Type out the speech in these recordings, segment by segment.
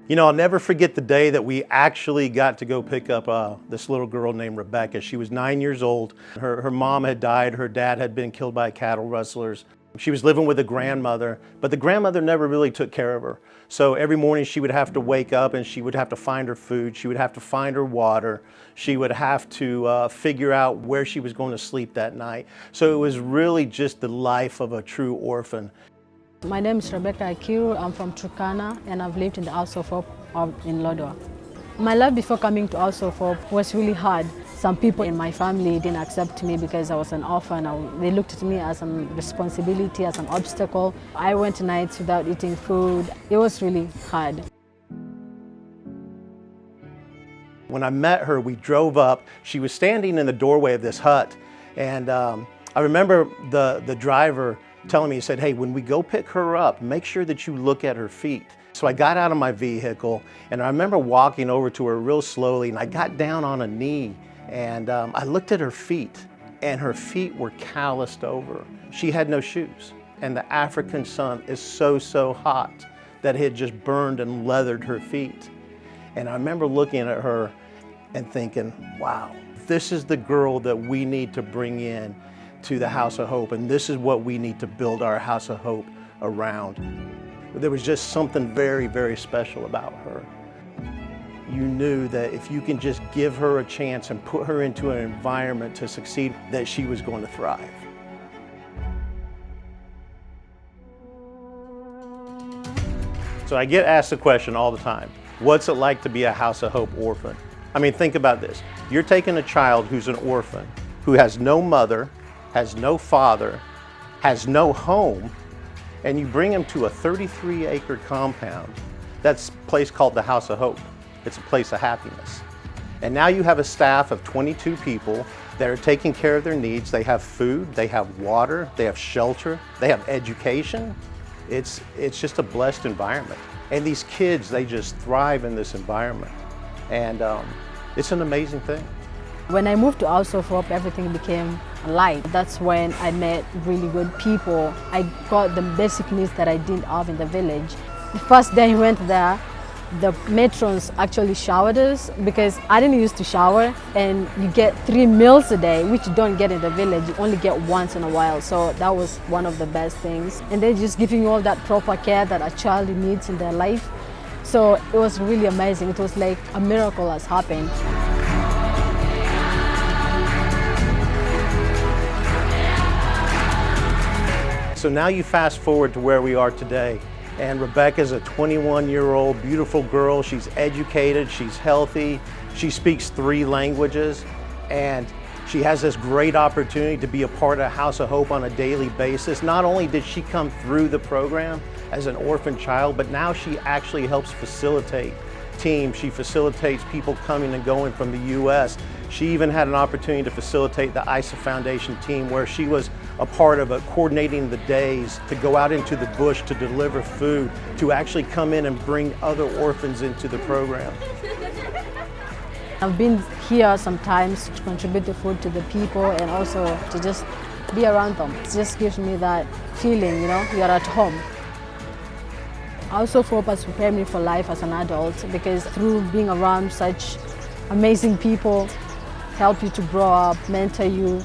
You know, I'll never forget the day that we actually got to go pick up this little girl named Rebecca. She was 9 years old. Her mom had died. Her dad had been killed by cattle rustlers. She was living with a grandmother, but the grandmother never really took care of her. So every morning she would have to wake up and she would have to find her food. She would have to find her water. She would have to figure out where she was going to sleep that night. So it was really just the life of a true orphan. My name is Rebecca Akiru. I'm from Turkana and I've lived in the House of Hope in Lodwar. My life before coming to House of Hope was really hard. Some people in my family didn't accept me because I was an orphan. They looked at me as a responsibility, as an obstacle. I went nights without eating food. It was really hard. When I met her, we drove up. She was standing in the doorway of this hut. And I remember the driver telling me, he said, "Hey, when we go pick her up, make sure that you look at her feet." So I got out of my vehicle and I remember walking over to her real slowly, and I got down on a knee and I looked at her feet, and her feet were calloused over. She had no shoes, and the African sun is so hot that it had just burned and leathered her feet. And I remember looking at her and thinking, wow, this is the girl that we need to bring in to the House of Hope, and this is what we need to build our House of Hope around. There was just something very special about her. You knew that if you can just give her a chance and put her into an environment to succeed, that she was going to thrive. So I get asked the question all the time, what's it like to be a House of Hope orphan? I mean, think about this. You're taking a child who's an orphan, who has no mother, has no father, has no home, and you bring him to a 33-acre compound. That's a place called the House of Hope. It's a place of happiness. And now you have a staff of 22 people that are taking care of their needs. They have food, they have water, they have shelter, they have education. It's just a blessed environment. And these kids, they just thrive in this environment. And it's an amazing thing. When I moved to House of Hope, everything became light. That's when I met really good people. I got the basic needs that I didn't have in the village. The first day I went there, the matrons actually showered us because I didn't used to shower, and you get 3 meals a day, which you don't get in the village. You only get once in a while. So that was one of the best things. And they're just giving you all that proper care that a child needs in their life. So it was really amazing. It was like a miracle has happened. So now you fast forward to where we are today, and Rebecca's a 21-year-old beautiful girl. She's educated, she's healthy, she speaks 3 languages, and she has this great opportunity to be a part of House of Hope on a daily basis. Not only did she come through the program as an orphan child, but now she actually helps facilitate teams. She facilitates people coming and going from the U.S. She even had an opportunity to facilitate the ISA Foundation team, where she was a part of coordinating the days to go out into the bush to deliver food, to actually come in and bring other orphans into the program. I've been here sometimes to contribute the food to the people and also to just be around them. It just gives me that feeling, you know, you're at home. House of Hope has prepared me for life as an adult, because through being around such amazing people, help you to grow up, mentor you,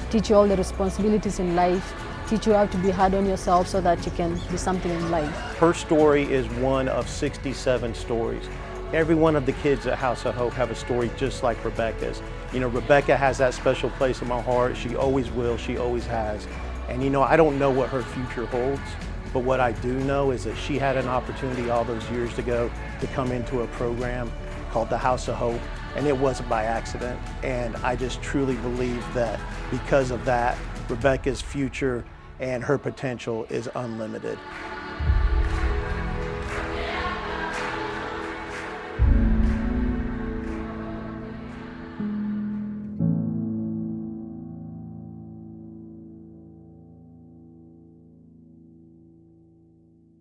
teach you all the responsibilities in life, teach you how to be hard on yourself so that you can be something in life. Her story is one of 67 stories. Every one of the kids at House of Hope have a story just like Rebecca's. You know, Rebecca has that special place in my heart. She always will, she always has. And you know, I don't know what her future holds, but what I do know is that she had an opportunity all those years ago to come into a program called the House of Hope, and it wasn't by accident. And I just truly believe that because of that, Rebecca's future and her potential is unlimited.